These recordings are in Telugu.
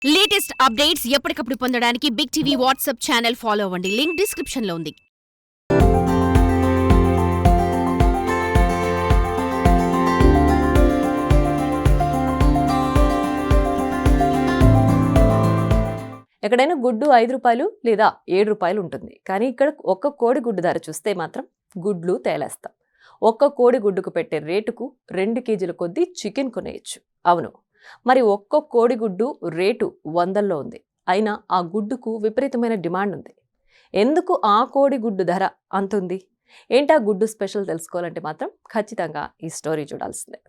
లేటెస్ట్ అప్డేట్స్ ఎప్పటికప్పుడు పొందడానికి big TV WhatsApp channel follow అవ్వండి. లింక్ డిస్క్రిప్షన్ లో ఉంది. ఎక్కడైనా గుడ్డు 5 రూపాయలు లేదా 7 రూపాయలు ఉంటుంది. కానీ ఇక్కడ ఒక్క కోడి గుడ్డు ధర చూస్తే మాత్రం గుడ్లు తేలేస్తాం. ఒక్క కోడి గుడ్డుకు పెట్టే రేటుకు 2 కేజీల కొద్దీ చికెన్ కొనేయచ్చు. అవును, మరి ఒక్క కోడిగుడ్డు రేటు 100లో ఉంది. అయినా ఆ గుడ్డుకు విపరీతమైన డిమాండ్ ఉంది. ఎందుకు ఆ కోడిగుడ్డు ధర అంతుంది? ఏంటా గుడ్డు స్పెషల్ తెలుసుకోవాలంటే మాత్రం ఖచ్చితంగా ఈ స్టోరీ చూడాల్సిందే.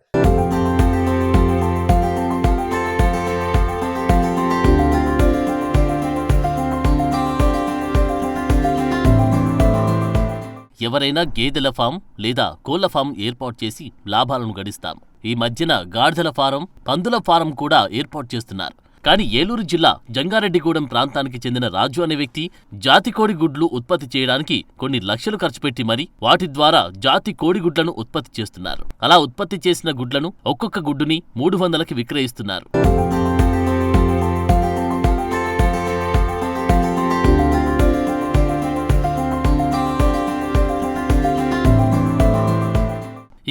ఎవరైనా గేదెల ఫామ్ లేదా కోళ్ల ఫామ్ ఏర్పాటు చేసి లాభాలను గడిస్తాం. ఈ మధ్యన గాడిదల ఫారం, పందుల ఫారం కూడా ఏర్పాటు చేస్తున్నారు. కానీ ఏలూరు జిల్లా జంగారెడ్డిగూడెం ప్రాంతానికి చెందిన రాజు అనే వ్యక్తి జాతి కోడిగుడ్లు ఉత్పత్తి చేయడానికి కొన్ని లక్షలు ఖర్చు పెట్టి మరి వాటి ద్వారా జాతి కోడిగుడ్లను ఉత్పత్తి చేస్తున్నారు. అలా ఉత్పత్తి చేసిన గుడ్లను ఒక్కొక్క గుడ్డుని 300కి విక్రయిస్తున్నారు.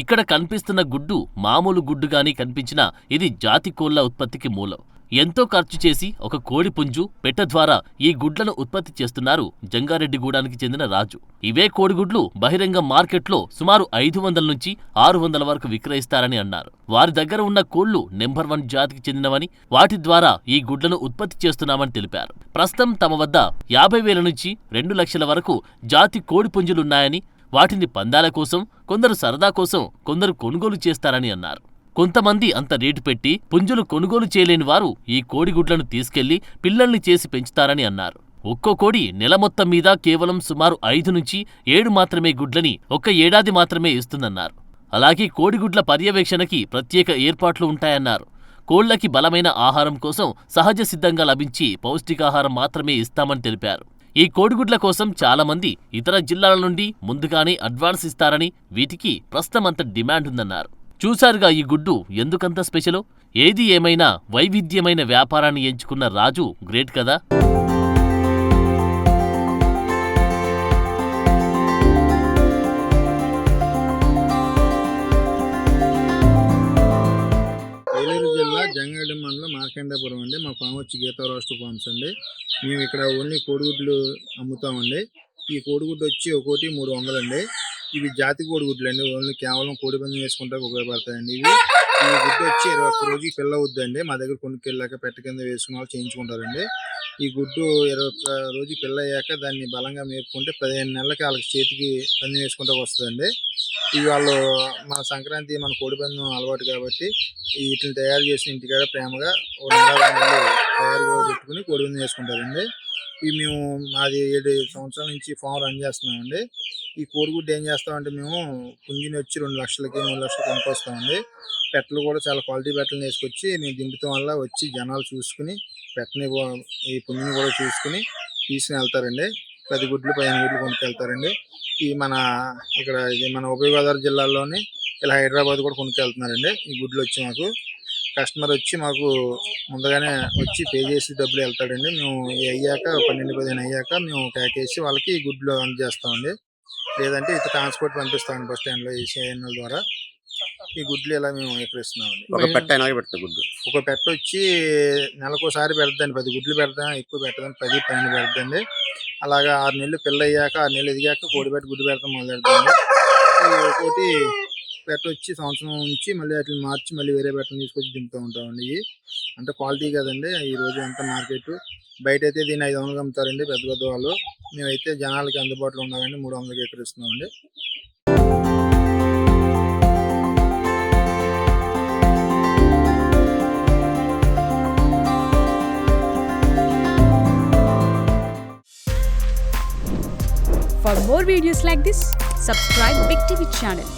ఇక్కడ కనిపిస్తున్న గుడ్డు మామూలు గుడ్డుగాని కనిపించినా ఇది జాతి కోళ్ల ఉత్పత్తికి మూలం. ఎంతో ఖర్చు చేసి ఒక కోడి పుంజు, పెట్ట ద్వారా ఈ గుడ్లను ఉత్పత్తి చేస్తున్నారు జంగారెడ్డిగూడానికి చెందిన రాజు. ఇవే కోడిగుడ్లు బహిరంగ మార్కెట్లో సుమారు 500 నుంచి 600 వరకు విక్రయిస్తారని అన్నారు. వారి దగ్గర ఉన్న కోళ్లు నెంబర్ 1 జాతికి చెందినవని, వాటి ద్వారా ఈ గుడ్లను ఉత్పత్తి చేస్తున్నామని తెలిపారు. ప్రస్తుతం తమ వద్ద 50,000 నుంచి 2 లక్షల వరకు జాతి కోడి పుంజులున్నాయని, వాటిని పందాల కోసం, కొందరు సరదా కోసం, కొందరు కొనుగోలు చేస్తారని అన్నారు. కొంతమంది అంత రేటు పెట్టి పుంజులు కొనుగోలు చేయలేని వారు ఈ కోడిగుడ్లను తీసుకెళ్లి పిల్లల్ని చేసి పెంచుతారని అన్నారు. ఒక్కో కోడి నెల మొత్తం మీద కేవలం సుమారు 5 నుంచి 7 మాత్రమే గుడ్లని ఒక్క ఏడాది మాత్రమే ఇస్తుందన్నారు. అలాగే కోడిగుడ్ల పర్యవేక్షణకి ప్రత్యేక ఏర్పాట్లు ఉంటాయన్నారు. కోళ్లకి బలమైన ఆహారం కోసం సహజ సిద్ధంగా లభించి పౌష్టికాహారం మాత్రమే ఇస్తామని తెలిపారు. ఈ కోడిగుడ్ల కోసం చాలామంది ఇతర జిల్లాల నుండి ముందుగానే అడ్వాన్స్ ఇస్తారని, వీటికి ప్రస్తుతం అంత డిమాండ్ ఉందన్నారు. చూశారుగా ఈ గుడ్డు ఎందుకంత స్పెషలో? ఏది ఏమైనా వైవిధ్యమైన వ్యాపారాన్ని ఎంచుకున్న రాజు గ్రేట్ కదా. ఏలూరు జిల్లా జంగారెడ్డి మండలం మార్కండేపురం అండి. మా ఫామ్ వచ్చి గీతా రోస్ట్ ఫార్మ్స్ అండి. మేము ఇక్కడ ఓన్లీ కోడిగుడ్లు అమ్ముతామండి. ఈ కోడిగుడ్డు వచ్చి ఒక్కోటి 300 అండి. ఇవి జాతి కోడిగుడ్లు అండి. ఓన్లీ కేవలం కోడి పందెం వేసుకుంటానికి ఉపయోగపడతాయండి. ఈ గుడ్డు వచ్చి 21 రోజుకి పిల్ల అవుద్దండి. మా దగ్గర కొనుక్కెళ్ళాక పెట్ట కింద వేసుకున్న వాళ్ళు చేయించుకుంటారండి. ఈ గుడ్డు 21 రోజుకి పిల్ల అయ్యాక దాన్ని బలంగా మేపుకుంటే 15 నెలలకి వాళ్ళకి చేతికి పందెం వేసుకుంటూ వస్తుందండి. ఇవి వాళ్ళు మన సంక్రాంతి, మన కోడి పందెం అలవాటు కాబట్టి వీటిని తయారు చేసి ఇంటికాడ ప్రేమగా ఓ నెల తయారుగా పెట్టుకుని కోడి పందెం వేసుకుంటారండి. ఇవి మేము మాది 7 సంవత్సరాల నుంచి ఫామ్ రన్ చేస్తున్నామండి. ఈ కోడిగుడ్డు ఏం చేస్తామంటే మేము పుంజిని వచ్చి 2 లక్షలకి 3 లక్షలకి కొనుక్కొస్తామండి. పెట్టలు కూడా చాలా క్వాలిటీ పెట్టలు వేసుకొచ్చి మేము దింపుతాం వల్ల వచ్చి జనాలు చూసుకుని పెట్టని ఈ పుంజిని కూడా చూసుకుని తీసుకుని వెళ్తారండి. 10 గుడ్లు 15 గుడ్లు కొనుక్కెళ్తారండి. ఈ మన ఇక్కడ ఇది మన ఉభయ గోదావరి జిల్లాలోని ఇలా హైదరాబాద్ కూడా కొనుక్కెళ్తున్నారండి. ఈ గుడ్లు వచ్చి మాకు కస్టమర్ వచ్చి మాకు ముందుగానే వచ్చి పే చేసి డబ్బులు వెళ్తాడండి. మేము అయ్యాక 12-15 అయ్యాక మేము ప్యాక్ చేసి వాళ్ళకి ఈ గుడ్లు అందజేస్తామండి. లేదంటే ఇతర ట్రాన్స్పోర్ట్ పంపిస్తామండి బస్ స్టాండ్లో ఈ సిఐఎన్ఎల్ ద్వారా. ఈ గుడ్లు ఇలా మేము ఎక్కడిస్తున్నామండి. ఒక పెట్ట గుడ్డు ఒక పెట్ట వచ్చి నెలకోసారి పెడతాండి. 10 గుడ్లు పెడతాం, ఎక్కువ పెట్టదండి, 10 పైన పెడతండి. అలాగా 6 నెలలు పిల్ల అయ్యాక 6 నెలలు ఎదిగాక కోడి పెట్టి గుడ్డు పెడతాం మొదలెడతాండి. ఒకటి పెట్ట వచ్చి సంవత్సరం నుంచి మళ్ళీ వాటిని మార్చి మళ్ళీ వేరే పెట్టను తీసుకొచ్చి దింపుతూ ఉంటామండి. ఇవి అంటే క్వాలిటీ కదండి. ఈ రోజు అంతా మార్కెట్ బయట అయితే దీన్ని 500 అమ్ముతారండి పెద్ద పెద్ద వాళ్ళు. మేమైతే జనాలకి అందుబాటులో ఉండాలండి 300కి ఎక్కడిస్తున్నామండి. For more videos like this, subscribe Big TV channel.